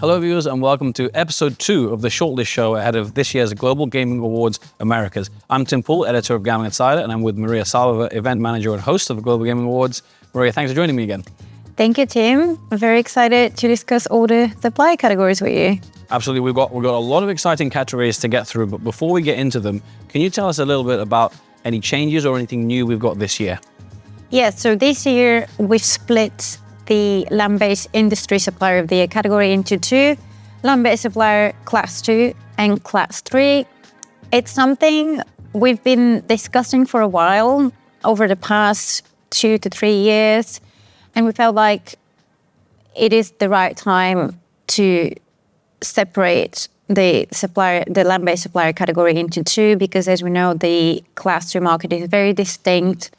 Hello viewers and welcome to episode 2 of the Shortlist Show ahead of this year's Global Gaming Awards Americas. I'm Tim Poole, editor of Gambling Insider, and I'm with Mariya Savova, event manager and host of the Global Gaming Awards. Mariya, thanks for joining me again. Thank you, Tim. I'm very excited to discuss all the supplier categories with you. Absolutely, we've got a lot of exciting categories to get through, but before we get into them, can you tell us a little bit about any changes or anything new we've got this year? Yes, so this year we've split the land-based industry supplier of the year category into two: land-based supplier class 2 and class 3. It's something we've been discussing for a while over the past 2 to 3 years, and we felt like it is the right time to separate the land-based supplier category into two, because as we know, the class 2 market is very distinct.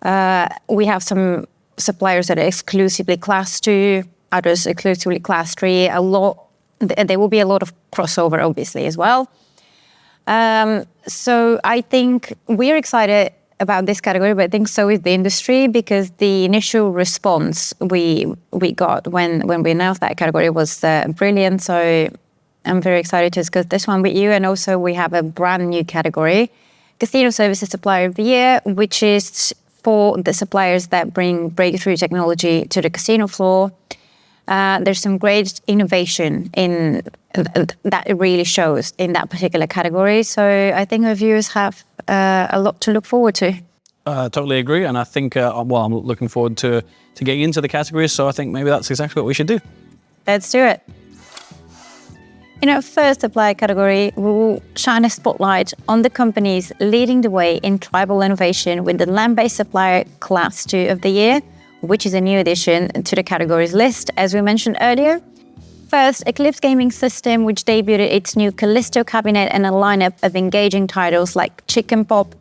We have some suppliers that are exclusively class 2, others exclusively class 3. There will be a lot of crossover, obviously, as well. So I think we're excited about this category, but I think so is the industry, because the initial response we got when we announced that category was brilliant. So I'm very excited to discuss this one with you. And also we have a brand new category, Casino Services Supplier of the Year, which is for the suppliers that bring breakthrough technology to the casino floor. There's some great innovation in that it really shows in that particular category. So I think our viewers have a lot to look forward to. Totally agree, and I think I'm looking forward to getting into the categories. So I think maybe that's exactly what we should do. Let's do it. In our first supplier category, we will shine a spotlight on the companies leading the way in tribal innovation with the land-based supplier class 2 of the year, which is a new addition to the categories list, as we mentioned earlier. First, Eclipse Gaming System, which debuted its new Callisto cabinet and a lineup of engaging titles like Chicken Pop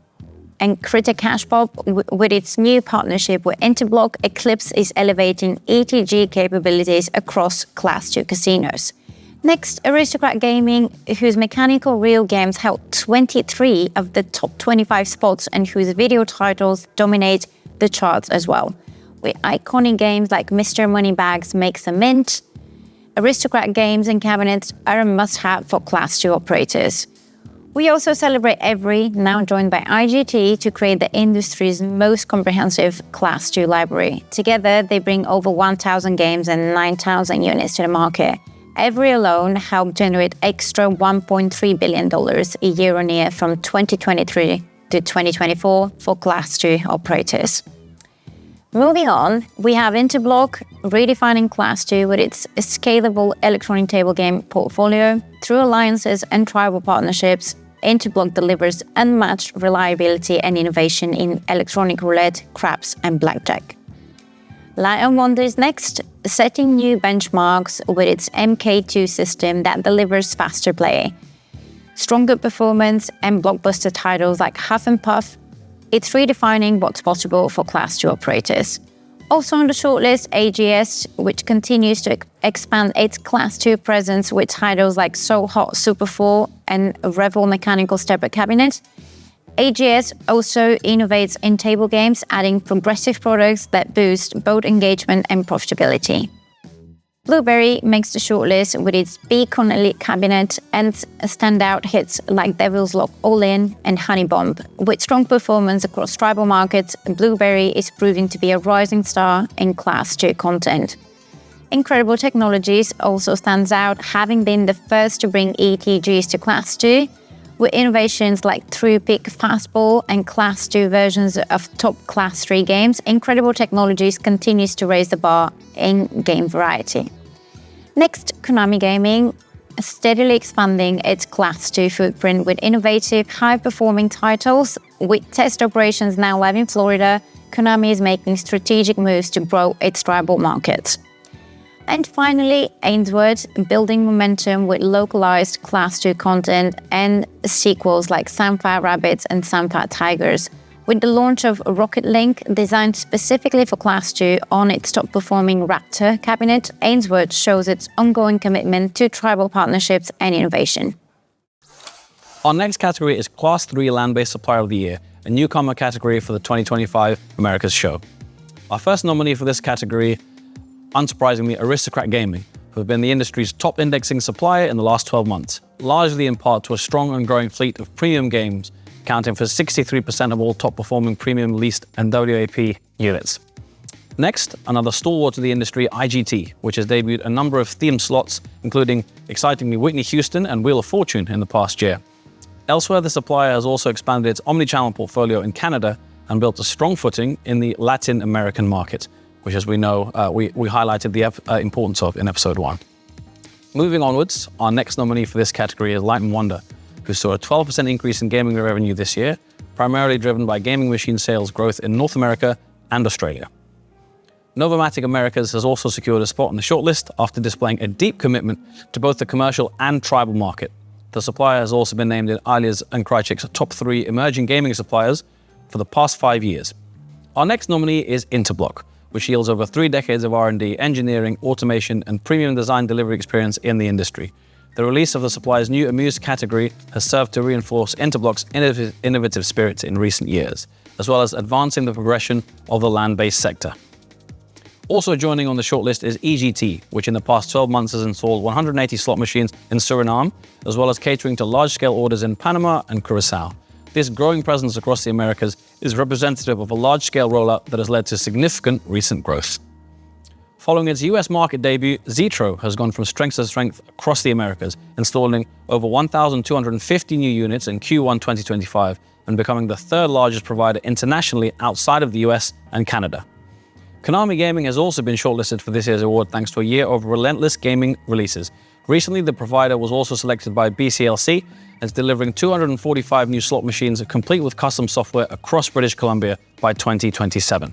and Critter Cash Pop. With its new partnership with Interblock, Eclipse is elevating ETG capabilities across class 2 casinos. Next, Aristocrat Gaming, whose mechanical reel games held 23 of the top 25 spots and whose video titles dominate the charts as well. With iconic games like Mr. Moneybags Makes a Mint, Aristocrat games and cabinets are a must-have for class 2 operators. We also celebrate Every, now joined by IGT, to create the industry's most comprehensive class 2 library. Together, they bring over 1,000 games and 9,000 units to the market. Every alone helped generate extra $1.3 billion year on year from 2023 to 2024 for class 2 operators. Moving on, we have Interblock redefining class 2 with its scalable electronic table game portfolio. Through alliances and tribal partnerships, Interblock delivers unmatched reliability and innovation in electronic roulette, craps, and blackjack. Light & Wonder is next, setting new benchmarks with its MK2 system that delivers faster play, stronger performance, and blockbuster titles like Huff and Puff. It's redefining what's possible for class 2 operators. Also on the shortlist, AGS, which continues to expand its class 2 presence with titles like So Hot Super 4 and Revel Mechanical Stepper Cabinet. AGS also innovates in table games, adding progressive products that boost both engagement and profitability. Blueberry makes the shortlist with its Beacon Elite cabinet and standout hits like Devil's Lock All-In and Honey Bomb. With strong performance across tribal markets, Blueberry is proving to be a rising star in class 2 content. Incredible Technologies also stands out, having been the first to bring ETGs to class 2. With innovations like True Pick Fastball and class 2 versions of top class 3 games, Incredible Technologies continues to raise the bar in game variety. Next, Konami Gaming, steadily expanding its class 2 footprint with innovative, high-performing titles. With test operations now live in Florida, Konami is making strategic moves to grow its tribal market. And finally, Ainsworth, building momentum with localized class 2 content and sequels like Samphire Rabbits and Samphire Tigers. With the launch of Rocket Link, designed specifically for class 2 on its top-performing Raptor cabinet, Ainsworth shows its ongoing commitment to tribal partnerships and innovation. Our next category is Class 3 Land-Based Supplier of the Year, a newcomer category for the 2025 America's Show. Our first nominee for this category, unsurprisingly, Aristocrat Gaming, who have been the industry's top indexing supplier in the last 12 months, largely in part to a strong and growing fleet of premium games, accounting for 63% of all top-performing premium leased and WAP units. Next, another stalwart of the industry, IGT, which has debuted a number of themed slots, including, excitingly, Whitney Houston and Wheel of Fortune in the past year. Elsewhere, the supplier has also expanded its omnichannel portfolio in Canada and built a strong footing in the Latin American market, which, as we know, we highlighted the importance of in episode 1. Moving onwards, our next nominee for this category is Light & Wonder, who saw a 12% increase in gaming revenue this year, primarily driven by gaming machine sales growth in North America and Australia. Novomatic Americas has also secured a spot on the shortlist after displaying a deep commitment to both the commercial and tribal market. The supplier has also been named in Alia's and Krychek's top 3 emerging gaming suppliers for the past 5 years. Our next nominee is Interblock, which yields over 3 decades of R&D, engineering, automation, and premium design delivery experience in the industry. The release of the supplier's new Amuse category has served to reinforce Interblock's innovative spirit in recent years, as well as advancing the progression of the land-based sector. Also joining on the shortlist is EGT, which in the past 12 months has installed 180 slot machines in Suriname, as well as catering to large-scale orders in Panama and Curacao. This growing presence across the Americas is representative of a large-scale rollout that has led to significant recent growth. Following its US market debut, Zetro has gone from strength to strength across the Americas, installing over 1,250 new units in Q1 2025 and becoming the 3rd largest provider internationally outside of the US and Canada. Konami Gaming has also been shortlisted for this year's award thanks to a year of relentless gaming releases. Recently, the provider was also selected by BCLC as delivering 245 new slot machines complete with custom software across British Columbia by 2027.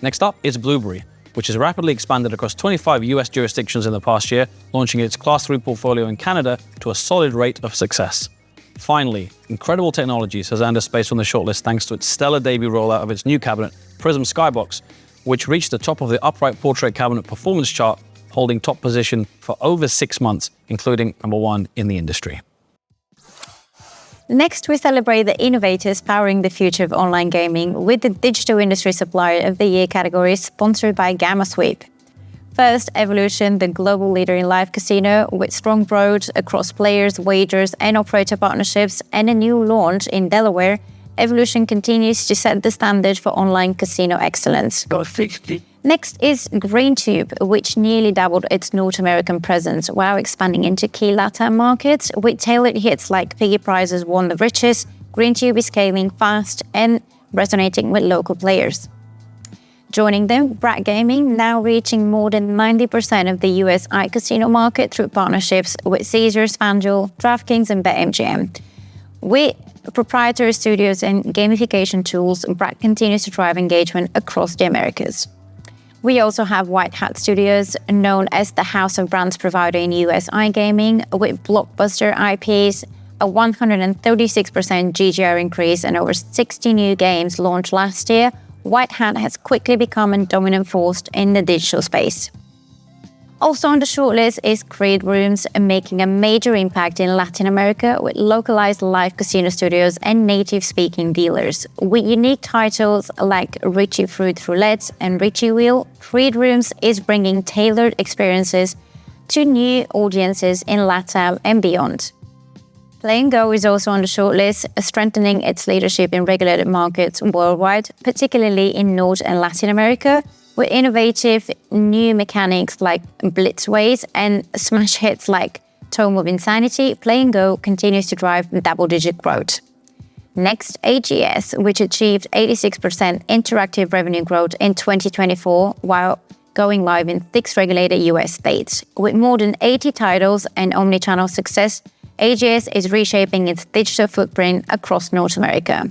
Next up is Blueberry, which has rapidly expanded across 25 US jurisdictions in the past year, launching its Class 3 portfolio in Canada to a solid rate of success. Finally, Incredible Technologies has earned a space on the shortlist thanks to its stellar debut rollout of its new cabinet, Prism Skybox, which reached the top of the upright portrait cabinet performance chart, holding top position for over 6 months, including number 1 in the industry. Next, we celebrate the innovators powering the future of online gaming with the Digital Industry Supplier of the Year category sponsored by Gamma Sweep. First, Evolution, the global leader in live casino, with strong growth across players, wagers, and operator partnerships, and a new launch in Delaware, Evolution continues to set the standard for online casino excellence. Next is GreenTube, which nearly doubled its North American presence while expanding into key Latin markets. With tailored hits like Piggy Prizes Won the Riches, GreenTube is scaling fast and resonating with local players. Joining them, Bragg Gaming, now reaching more than 90% of the US iCasino market through partnerships with Caesars, FanDuel, DraftKings, and BetMGM. With proprietary studios and gamification tools, Bragg continues to drive engagement across the Americas. We also have White Hat Studios, known as the house of brands provider in US iGaming, with blockbuster IPs, a 136% GGR increase, and over 60 new games launched last year. White Hat has quickly become a dominant force in the digital space. Also on the shortlist is Creed Rooms, making a major impact in Latin America with localized live casino studios and native-speaking dealers. With unique titles like Richie Fruit Roulette and Richie Wheel, Creed Rooms is bringing tailored experiences to new audiences in LATAM and beyond. Play and Go is also on the shortlist, strengthening its leadership in regulated markets worldwide, particularly in North and Latin America, with innovative new mechanics like Blitzways and smash hits like Tome of Insanity. Play and Go continues to drive double-digit growth. Next, AGS, which achieved 86% interactive revenue growth in 2024 while going live in 6 regulated US states. With more than 80 titles and omnichannel success, AGS is reshaping its digital footprint across North America.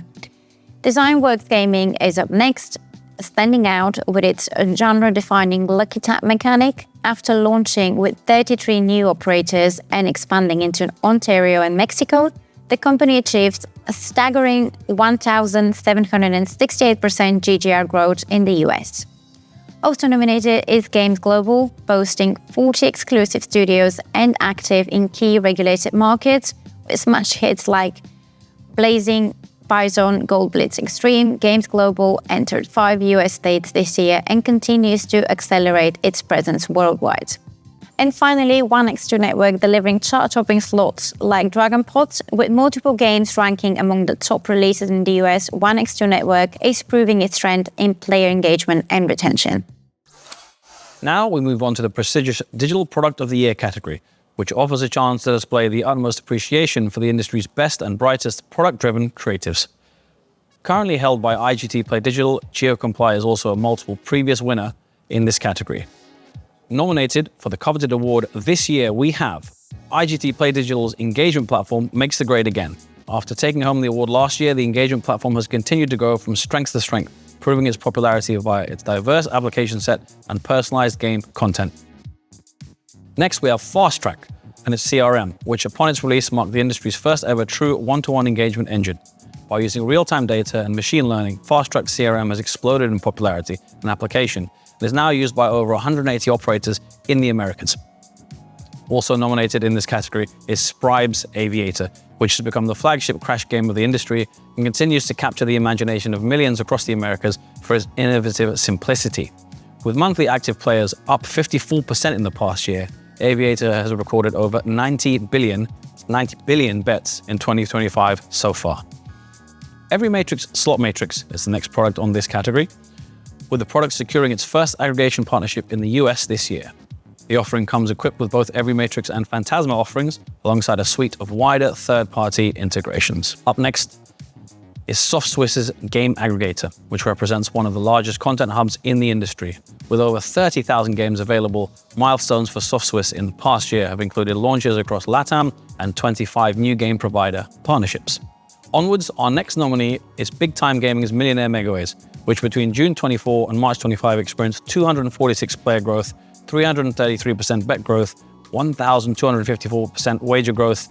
Designworks Gaming is up next, standing out with its genre-defining Lucky Tap mechanic. After launching with 33 new operators and expanding into Ontario and Mexico, the company achieved a staggering 1,768% GGR growth in the US. Also nominated is Games Global, boasting 40 exclusive studios and active in key regulated markets with smash hits like Blazing Bison, Gold Blitz Extreme, Games Global entered 5 US states this year and continues to accelerate its presence worldwide. And finally, 1x2 Network delivering chart-topping slots like Dragon Pots with multiple games ranking among the top releases in the US. 1x2 Network is proving its strength in player engagement and retention. Now we move on to the prestigious Digital Product of the Year category, which offers a chance to display the utmost appreciation for the industry's best and brightest product-driven creatives. Currently held by IGT Play Digital, GeoComply is also a multiple previous winner in this category. Nominated for the coveted award this year, we have IGT Play Digital's engagement platform Makes the Grade Again. After taking home the award last year, the engagement platform has continued to go from strength to strength, proving its popularity via its diverse application set and personalized game content. Next, we have Fast Track and its CRM, which upon its release marked the industry's first ever true one-to-one engagement engine. By using real-time data and machine learning, Fast Track CRM has exploded in popularity and application and is now used by over 180 operators in the Americas. Also nominated in this category is Spribe's Aviator, which has become the flagship crash game of the industry and continues to capture the imagination of millions across the Americas for its innovative simplicity. With monthly active players up 54% in the past year, Aviator has recorded over 90 billion bets in 2025 so far. Every Matrix Slot Matrix is the next product on this category, with the product securing its first aggregation partnership in the US this year. The offering comes equipped with both Every Matrix and Phantasma offerings, alongside a suite of wider third-party integrations. Up next is SoftSwiss's Game Aggregator, which represents one of the largest content hubs in the industry. With over 30,000 games available, milestones for SoftSwiss in the past year have included launches across LATAM and 25 new game provider partnerships. Onwards, our next nominee is Big Time Gaming's Millionaire Megaways, which between June 24 and March 25 experienced 246 player growth, 333% bet growth, 1,254% wager growth,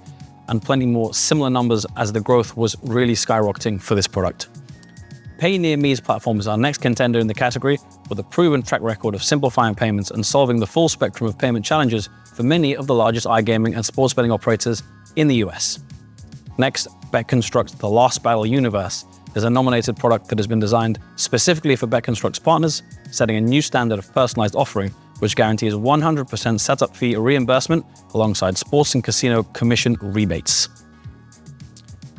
and plenty more similar numbers as the growth was really skyrocketing for this product. Pay Near Me's platform is our next contender in the category, with a proven track record of simplifying payments and solving the full spectrum of payment challenges for many of the largest iGaming and sports betting operators in the US. Next, BetConstruct's The Last Battle Universe is a nominated product that has been designed specifically for BetConstruct's partners, setting a new standard of personalized offering, which guarantees 100% setup fee reimbursement alongside sports and casino commission rebates.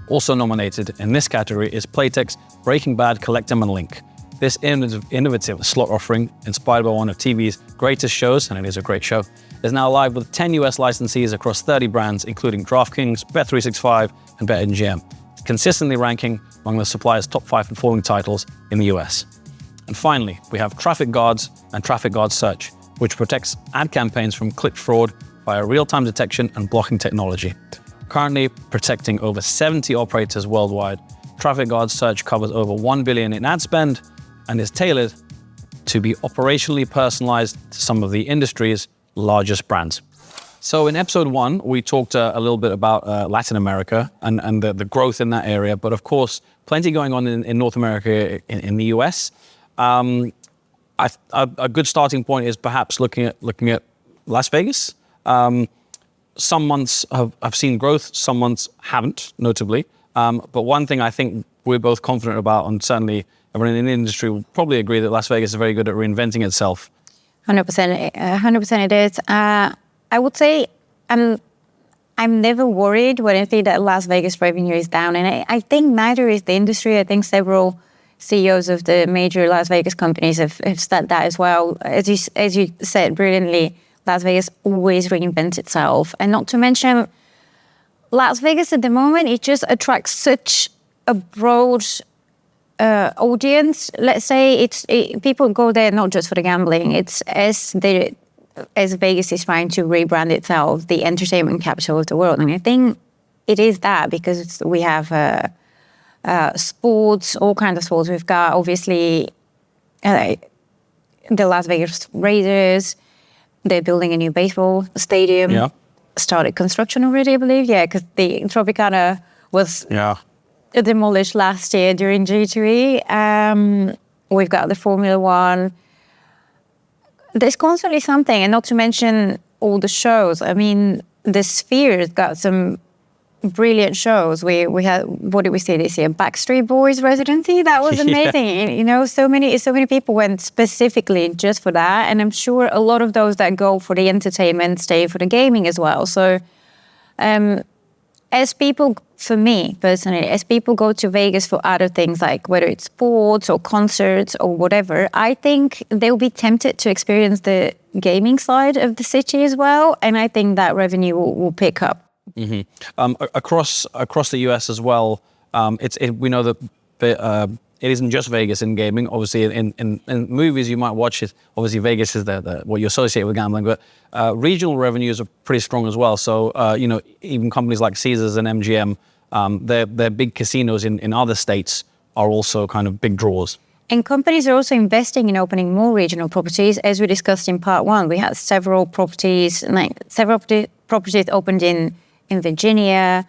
Also nominated in this category is Playtech's Breaking Bad Collect 'em and Link. This innovative slot offering, inspired by one of TV's greatest shows, and it is a great show, is now live with 10 US licensees across 30 brands, including DraftKings, Bet365, and BetMGM, consistently ranking among the supplier's top 5 performing titles in the US. And finally, we have Traffic Guards and Traffic Guard Search, which protects ad campaigns from click fraud via real-time detection and blocking technology. Currently protecting over 70 operators worldwide, Traffic Guard Search covers over $1 billion in ad spend and is tailored to be operationally personalized to some of the industry's largest brands. So in episode 1, we talked a little bit about Latin America and the growth in that area, but of course, plenty going on in North America, in the US. A good starting point is perhaps looking at Las Vegas. Some months have seen growth, some months haven't, notably. But one thing I think we're both confident about, and certainly everyone in the industry will probably agree, that Las Vegas is very good at reinventing itself. 100% it is. I would say I'm never worried when I see that Las Vegas revenue is down. And I think neither is the industry. I think several CEOs of the major Las Vegas companies have said that as well. As you said brilliantly, Las Vegas always reinvents itself. And not to mention, Las Vegas at the moment, it just attracts such a broad audience. Let's say people go there not just for the gambling. It's as Vegas is trying to rebrand itself, the entertainment capital of the world. And I think it is that, because we have sports, all kinds of sports. We've got, obviously, the Las Vegas Raiders. They're building a new baseball stadium. Yeah. Started construction already, I believe. Yeah, because the Tropicana was demolished last year during G2E. We've got the Formula One. There's constantly something, and not to mention all the shows. I mean, the Sphere's got some brilliant shows. We had, what did we see this year? Backstreet Boys residency. That was amazing. Yeah. You know, so many people went specifically just for that, and I'm sure a lot of those that go for the entertainment stay for the gaming as well. So, as people, for me personally, as people go to Vegas for other things, like whether it's sports or concerts or whatever, I think they'll be tempted to experience the gaming side of the city as well, and I think that revenue will pick up. Mm-hmm. Across the US as well, we know that it isn't just Vegas in gaming. Obviously, in movies you might watch it. Obviously, Vegas is what you associate with gambling, but regional revenues are pretty strong as well. So even companies like Caesars and MGM, their big casinos in other states are also kind of big draws. And companies are also investing in opening more regional properties. As we discussed in part one, we had several properties opened in Virginia.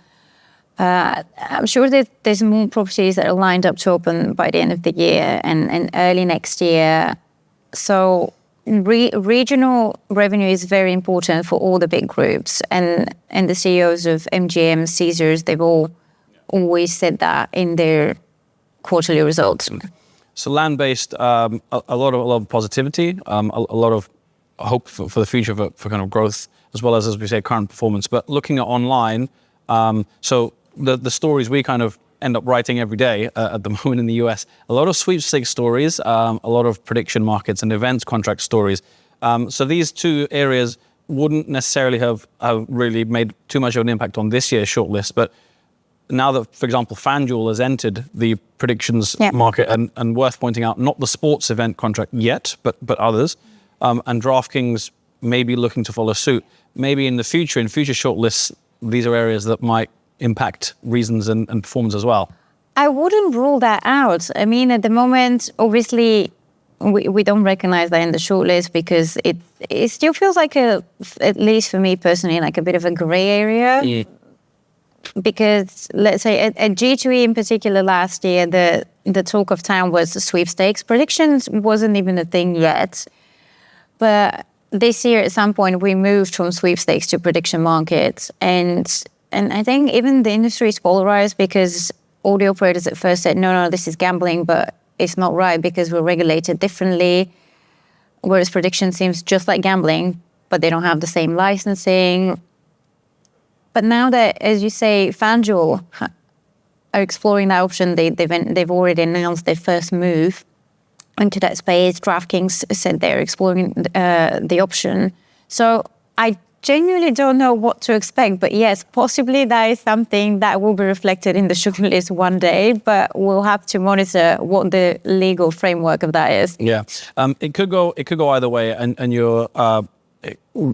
I'm sure that there's more properties that are lined up to open by the end of the year and early next year. So regional revenue is very important for all the big groups. And the CEOs of MGM, Caesars, they've all always said that in their quarterly results. So land-based, a lot of positivity, a lot of hope for the future for kind of growth, as well as we say, current performance. But looking at online, so the stories we kind of end up writing every day at the moment in the US, a lot of sweepstakes stories, a lot of prediction markets and events contract stories. So these two areas wouldn't necessarily have really made too much of an impact on this year's shortlist. But now that, for example, FanDuel has entered the predictions market, and worth pointing out, not the sports event contract yet, but others, and DraftKings may be looking to follow suit. Maybe in future shortlists, these are areas that might impact reasons and performance as well. I wouldn't rule that out. I mean, at the moment, obviously, we don't recognize that in the shortlist because it still feels like at least for me personally, like a bit of a gray area. Yeah. Because let's say at G2E in particular last year, the talk of town was the sweepstakes. Predictions wasn't even a thing yet. But this year at some point we moved from sweepstakes to prediction markets. And I think even the industry is polarized because all the operators at first said, no, this is gambling, but it's not right because we're regulated differently. Whereas prediction seems just like gambling, but they don't have the same licensing. But now that, as you say, FanDuel are exploring that option, they've already announced their first move into that space. DraftKings said they're exploring the option. So I genuinely don't know what to expect. But yes, possibly that is something that will be reflected in the shortlist one day. But we'll have to monitor what the legal framework of that is. Yeah, it could go either way, and you're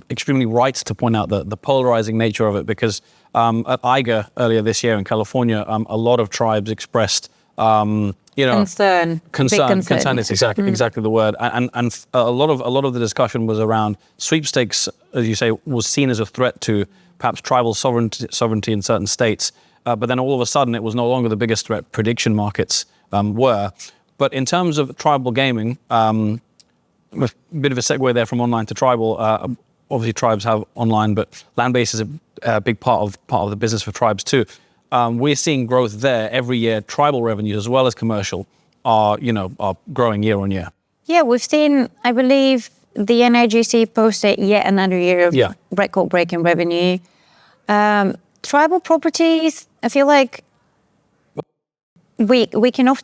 extremely right to point out the polarizing nature of it, because at IGA earlier this year in California, a lot of tribes expressed concern. Is exactly the word, and a lot of the discussion was around sweepstakes, as you say, was seen as a threat to perhaps tribal sovereignty in certain states, but then all of a sudden it was no longer the biggest threat. Prediction markets were. But in terms of tribal gaming, a bit of a segue there from online to tribal. Obviously, tribes have online, but land-based is a big part of the business for tribes too. We're seeing growth there every year. Tribal revenues as well as commercial are growing year on year. Yeah, we've seen, I believe, the NIGC posted yet another year of record-breaking revenue. Tribal properties, I feel like we can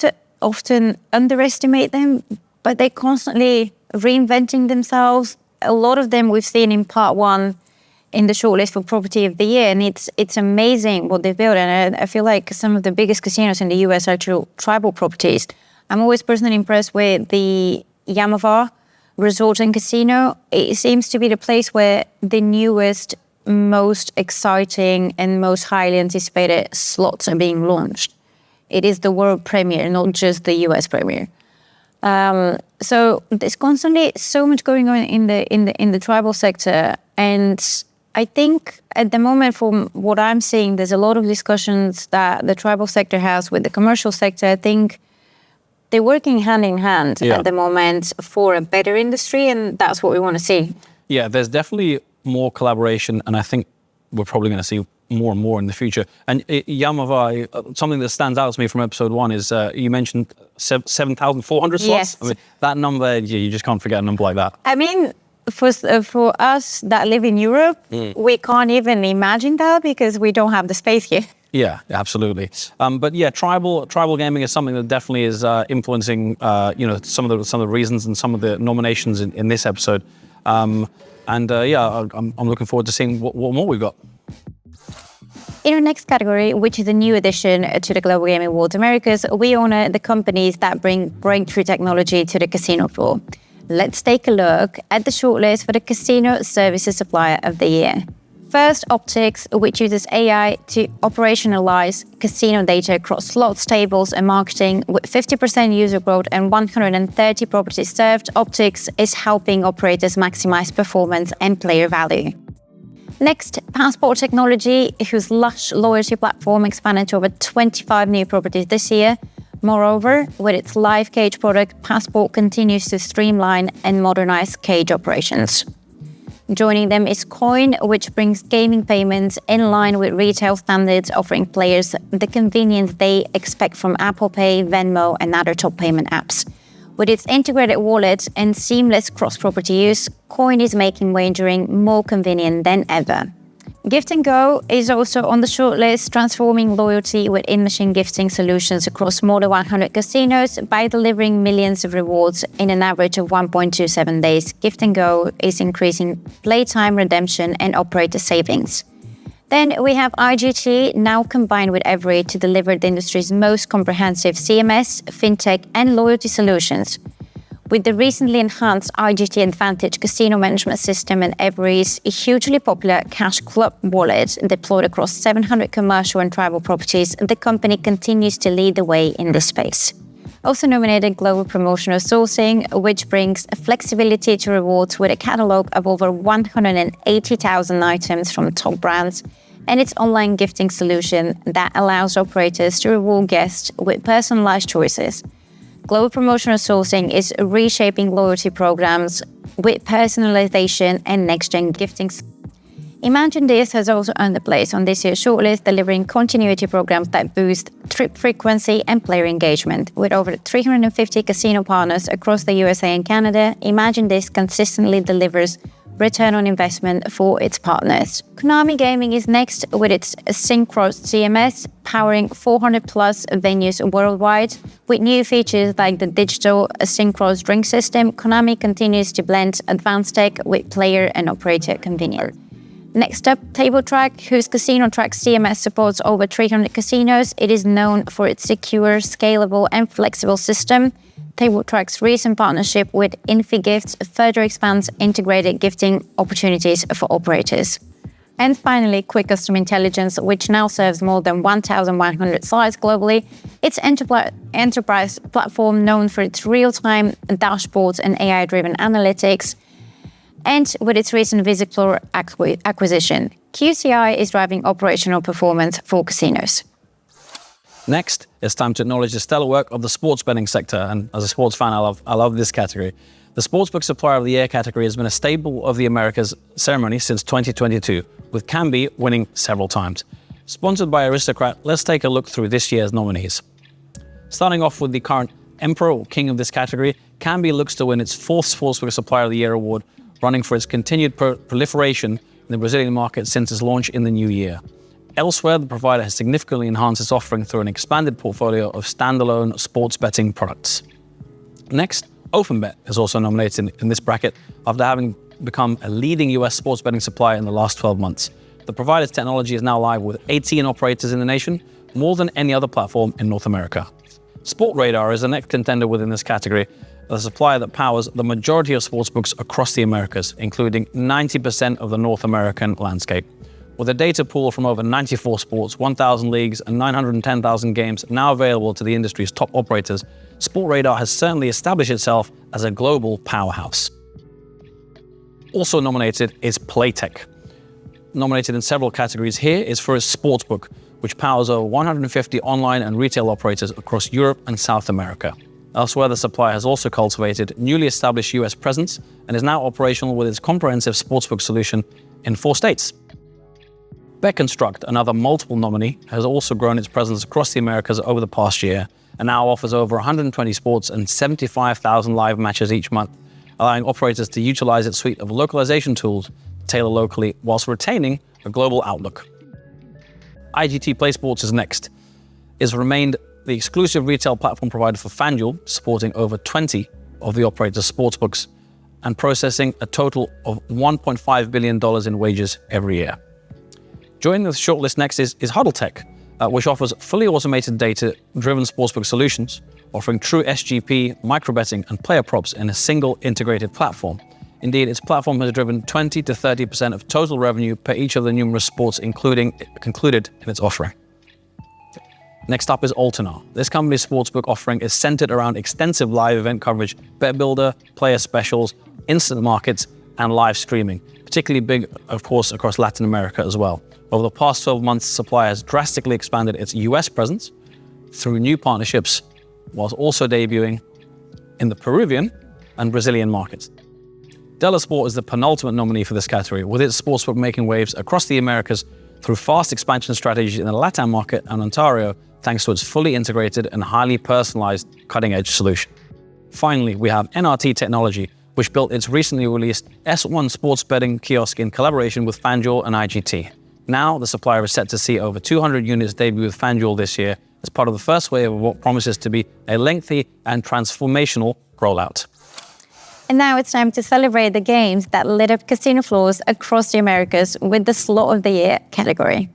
often underestimate them, but they're constantly reinventing themselves. A lot of them we've seen in part one in the shortlist for property of the year, and it's amazing what they've built. And I feel like some of the biggest casinos in the US are actual tribal properties. I'm always personally impressed with the Yamava Resort and Casino. It seems to be the place where the newest, most exciting and most highly anticipated slots are being launched. It is the world premiere, not just the US premiere. So there's constantly so much going on in the tribal sector, and I think at the moment, from what I'm seeing, there's a lot of discussions that the tribal sector has with the commercial sector. I think they're working hand in hand at the moment for a better industry, and that's what we want to see. Yeah, there's definitely more collaboration, and I think we're probably going to see more and more in the future. And Yamava, something that stands out to me from episode 1 is you mentioned 7,400 slots. Yes. I mean, that number, you just can't forget a number like that. I mean, for us that live in Europe, we can't even imagine that because we don't have the space here. Yeah, absolutely. But yeah, tribal gaming is something that definitely is influencing, some of the reasons and some of the nominations in this episode. I'm looking forward to seeing what more we've got. In our next category, which is a new addition to the Global Gaming Awards Americas, we honor the companies that bring breakthrough technology to the casino floor. Let's take a look at the shortlist for the Casino Services Supplier of the Year. First, Optics, which uses AI to operationalize casino data across slots, tables, and marketing. With 50% user growth and 130 properties served, Optics is helping operators maximize performance and player value. Next, Passport Technology, whose Lush loyalty platform expanded to over 25 new properties this year. Moreover, with its live cage product, Passport continues to streamline and modernize cage operations. Joining them is Coin, which brings gaming payments in line with retail standards, offering players the convenience they expect from Apple Pay, Venmo, and other top payment apps. With its integrated wallet and seamless cross-property use, Coin is making wagering more convenient than ever. Gift & Go is also on the shortlist, transforming loyalty with in-machine gifting solutions across more than 100 casinos by delivering millions of rewards in an average of 1.27 days. Gift & Go is increasing playtime redemption and operator savings. Then we have IGT, now combined with Every, to deliver the industry's most comprehensive CMS, fintech, and loyalty solutions. With the recently enhanced IGT Advantage casino management system and Every's hugely popular Cash Club wallet deployed across 700 commercial and tribal properties, the company continues to lead the way in this space. Also nominated Global Promotional Sourcing, which brings flexibility to rewards with a catalogue of over 180,000 items from top brands, and its online gifting solution that allows operators to reward guests with personalized choices. Global Promotional Sourcing is reshaping loyalty programs with personalization and next-gen gifting. Imagine This has also earned a place on this year's shortlist, delivering continuity programs that boost trip frequency and player engagement. With over 350 casino partners across the USA and Canada, Imagine This consistently delivers return on investment for its partners. Konami Gaming is next with its Synchros CMS, powering 400 plus venues worldwide. With new features like the digital Synchros drink system, Konami continues to blend advanced tech with player and operator convenience. Next up, TableTrack, whose Casino Track CMS supports over 300 casinos. It is known for its secure, scalable, and flexible system. TableTrack's recent partnership with InfiGifts further expands integrated gifting opportunities for operators. And finally, Quick Custom Intelligence, which now serves more than 1,100 sites globally. It's enterprise platform known for its real-time dashboards and AI-driven analytics. And with its recent Visiplo acquisition, QCI is driving operational performance for casinos. Next, it's time to acknowledge the stellar work of the sports betting sector. And as a sports fan, I love this category. The Sportsbook Supplier of the Year category has been a staple of the Americas ceremony since 2022, with Kambi winning several times. Sponsored by Aristocrat, let's take a look through this year's nominees. Starting off with the current emperor or king of this category, Kambi looks to win its 4th Sportsbook Supplier of the Year award, running for its continued proliferation in the Brazilian market since its launch in the new year. Elsewhere, the provider has significantly enhanced its offering through an expanded portfolio of standalone sports betting products. Next, OpenBet is also nominated in this bracket after having become a leading US sports betting supplier in the last 12 months. The provider's technology is now live with 18 operators in the nation, more than any other platform in North America. Sportradar is the next contender within this category, a supplier that powers the majority of sportsbooks across the Americas, including 90% of the North American landscape. With a data pool from over 94 sports, 1,000 leagues, and 910,000 games now available to the industry's top operators, Sportradar has certainly established itself as a global powerhouse. Also nominated is Playtech. Nominated in several categories here is for its sportsbook, which powers over 150 online and retail operators across Europe and South America. Elsewhere, the supplier has also cultivated newly established US presence and is now operational with its comprehensive sportsbook solution in 4 states. BetConstruct, another multiple nominee, has also grown its presence across the Americas over the past year and now offers over 120 sports and 75,000 live matches each month, allowing operators to utilize its suite of localization tools to tailor locally whilst retaining a global outlook. IGT Play Sports is next. It's remained the exclusive retail platform provider for FanDuel, supporting over 20 of the operator's sportsbooks and processing a total of $1.5 billion in wagers every year. Joining the shortlist next is HuddleTech, which offers fully automated data-driven sportsbook solutions, offering true SGP, microbetting, and player props in a single integrated platform. Indeed, its platform has driven 20 to 30% of total revenue per each of the numerous sports included in its offering. Next up is Altenar. This company's sportsbook offering is centered around extensive live event coverage, bet builder, player specials, instant markets, and live streaming, particularly big, of course, across Latin America as well. Over the past 12 months, Supplier has drastically expanded its US presence through new partnerships, whilst also debuting in the Peruvian and Brazilian markets. Della Sport is the penultimate nominee for this category, with its sportsbook making waves across the Americas through fast expansion strategies in the LATAM market and Ontario, thanks to its fully integrated and highly personalized cutting-edge solution. Finally, we have NRT Technology, which built its recently released S1 sports betting kiosk in collaboration with FanDuel and IGT. Now, the supplier is set to see over 200 units debut with FanDuel this year as part of the first wave of what promises to be a lengthy and transformational rollout. And now it's time to celebrate the games that lit up casino floors across the Americas with the Slot of the Year category.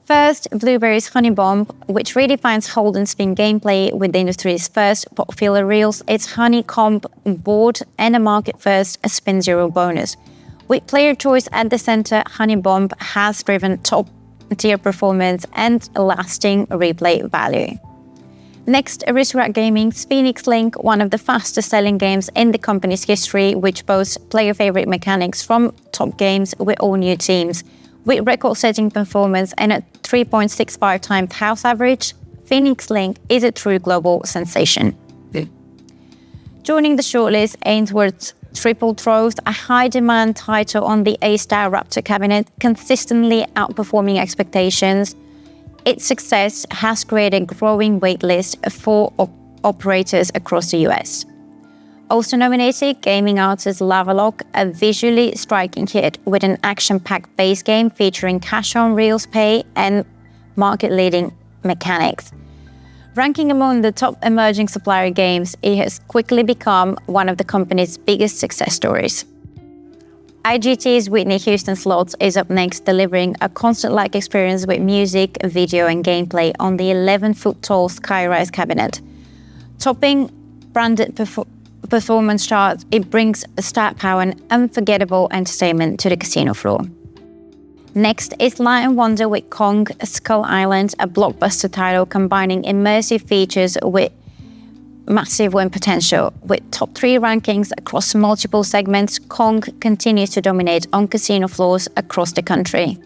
First, Blueberry's Honey Bomb, which redefines hold and spin gameplay with the industry's first popular reels, its Honeycomb board, and a market-first Spin Zero bonus. With player choice at the center, Honey Bomb has driven top-tier performance and lasting replay value. Next, Aristocrat Gaming's Phoenix Link, one of the fastest-selling games in the company's history, which boasts player-favorite mechanics from top games with all new teams. With record-setting performance and a 3.65 times house average, Phoenix Link is a true global sensation. Joining the shortlist, Ainsworth's Triple Throws, a high-demand title on the A-Star Raptor cabinet, consistently outperforming expectations. Its success has created a growing waitlist for operators across the US. Also nominated, gaming artist Lavalock, a visually striking hit with an action-packed base game featuring cash-on reels pay and market-leading mechanics. Ranking among the top emerging Supplier games, it has quickly become one of the company's biggest success stories. IGT's Whitney Houston Slots is up next, delivering a concert-like experience with music, video, and gameplay on the 11-foot-tall Skyrise cabinet. Topping branded performance charts, it brings star power and unforgettable entertainment to the casino floor. Next is Light & Wonder with Kong Skull Island, a blockbuster title combining immersive features with massive win potential. With top 3 rankings across multiple segments, Kong continues to dominate on casino floors across the country.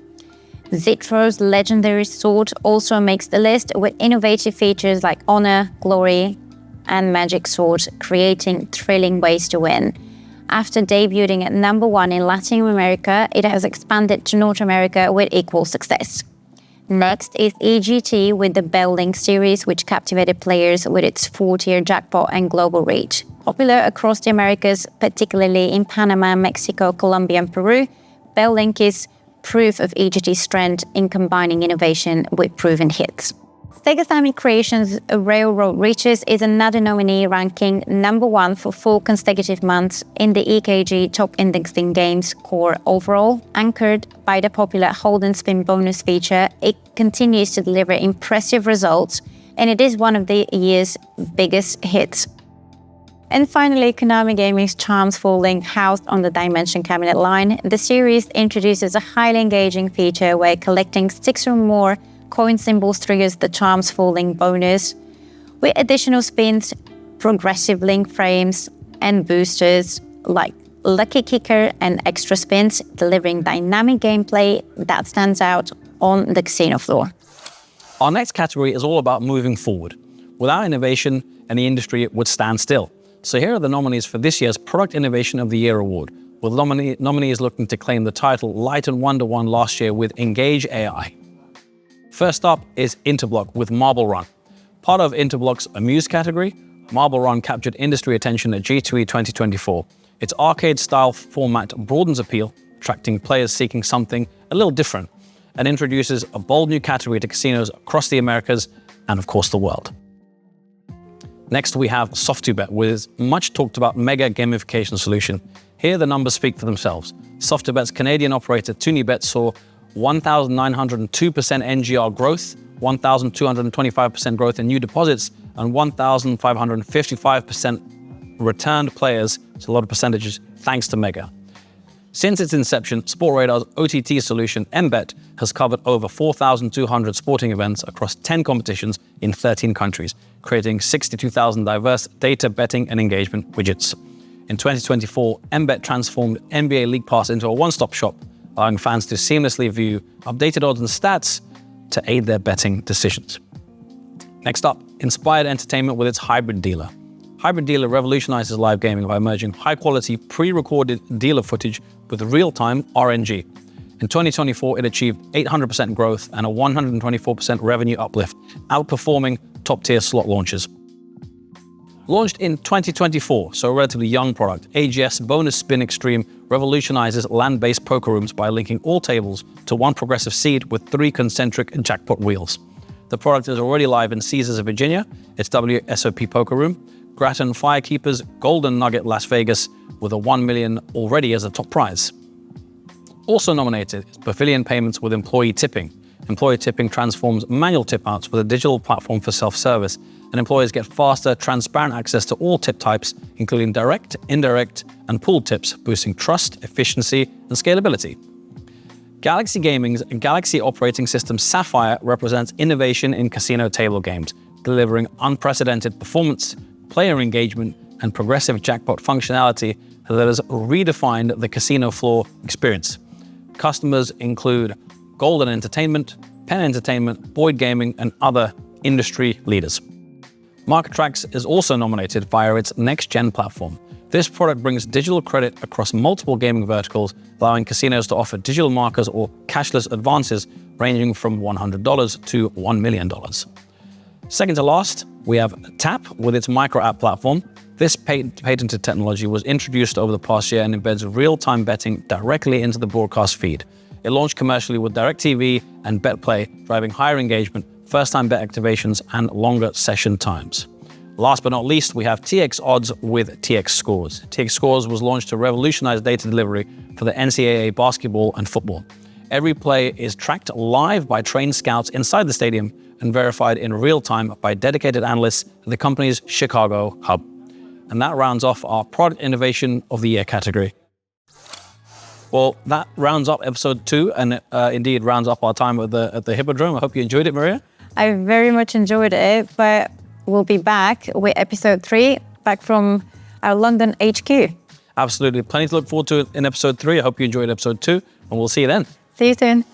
Zitro's legendary sword also makes the list, with innovative features like Honor, Glory, and Magic Sword, creating thrilling ways to win. After debuting at number 1 in Latin America, it has expanded to North America with equal success. Next is EGT with the Bell Link series, which captivated players with its 4-tier jackpot and global reach. Popular across the Americas, particularly in Panama, Mexico, Colombia, and Peru, Bell Link is proof of EGT's strength in combining innovation with proven hits. Sega Sammy Creations' Railroad Riches is another nominee, ranking number 1 for 4 consecutive months in the EKG Top Indexing Games core overall. Anchored by the popular Hold and Spin bonus feature, it continues to deliver impressive results, and it is one of the year's biggest hits. And finally, Konami Gaming's Charms Falling, housed on the Dimension cabinet line. The series introduces a highly engaging feature where collecting 6 or more coin symbols triggers the Charms Falling bonus, with additional spins, progressive link frames, and boosters like Lucky Kicker and extra spins, delivering dynamic gameplay that stands out on the casino floor. Our next category is all about moving forward. Without innovation, any industry would stand still. So here are the nominees for this year's Product Innovation of the Year award. with nominees looking to claim the title. Light & Wonder won last year with Engage AI. First up is Interblock with Marble Run. Part of Interblock's Amuse category, Marble Run captured industry attention at G2E 2024. Its arcade-style format broadens appeal, attracting players seeking something a little different, and introduces a bold new category to casinos across the Americas and, of course, the world. Next, we have Soft2Bet with its much talked about mega gamification solution. Here, the numbers speak for themselves. Soft2Bet's Canadian operator TunyBet saw 1,902% NGR growth, 1,225% growth in new deposits, and 1,555% returned players. It's a lot of percentages, thanks to Mega. Since its inception, Sportradar's OTT solution, MBet, has covered over 4,200 sporting events across 10 competitions in 13 countries, creating 62,000 diverse data betting and engagement widgets. In 2024, MBet transformed NBA League Pass into a one-stop shop, allowing fans to seamlessly view updated odds and stats to aid their betting decisions. Next up, Inspired Entertainment with its Hybrid Dealer. Hybrid Dealer revolutionizes live gaming by merging high-quality, pre-recorded dealer footage with real-time RNG. In 2024, it achieved 800% growth and a 124% revenue uplift, outperforming top-tier slot launches. Launched in 2024, so a relatively young product, AGS Bonus Spin Extreme revolutionizes land-based poker rooms by linking all tables to one progressive seed with 3 concentric jackpot wheels. The product is already live in Caesars of Virginia, its WSOP Poker Room, Grattan Firekeepers Golden Nugget Las Vegas, with a $1 million already as a top prize. Also nominated is Pavilion Payments with Employee Tipping. Employee Tipping transforms manual tip-outs with a digital platform for self-service, and employees get faster, transparent access to all tip types, including direct, indirect, and pooled tips, boosting trust, efficiency, and scalability. Galaxy Gaming's Galaxy operating system Sapphire represents innovation in casino table games, delivering unprecedented performance, player engagement, and progressive jackpot functionality that has redefined the casino floor experience. Customers include Golden Entertainment, Penn Entertainment, Boyd Gaming, and other industry leaders. MarketTrax is also nominated via its next-gen platform. This product brings digital credit across multiple gaming verticals, allowing casinos to offer digital markers or cashless advances ranging from $100 to $1 million. Second to last, we have Tap with its micro-app platform. This patented technology was introduced over the past year and embeds real-time betting directly into the broadcast feed. It launched commercially with DirecTV and BetPlay, driving higher engagement, first-time bet activations, and longer session times. Last but not least, we have TX Odds with TX Scores. TX Scores was launched to revolutionize data delivery for the NCAA basketball and football. Every play is tracked live by trained scouts inside the stadium and verified in real time by dedicated analysts at the company's Chicago hub. And that rounds off our Product Innovation of the Year category. Well, that rounds up episode 2 and indeed rounds up our time at the Hippodrome. I hope you enjoyed it, Mariya. I very much enjoyed it, but we'll be back with episode 3, back from our London HQ. Absolutely. Plenty to look forward to in episode 3. I hope you enjoyed episode 2, and we'll see you then. See you soon.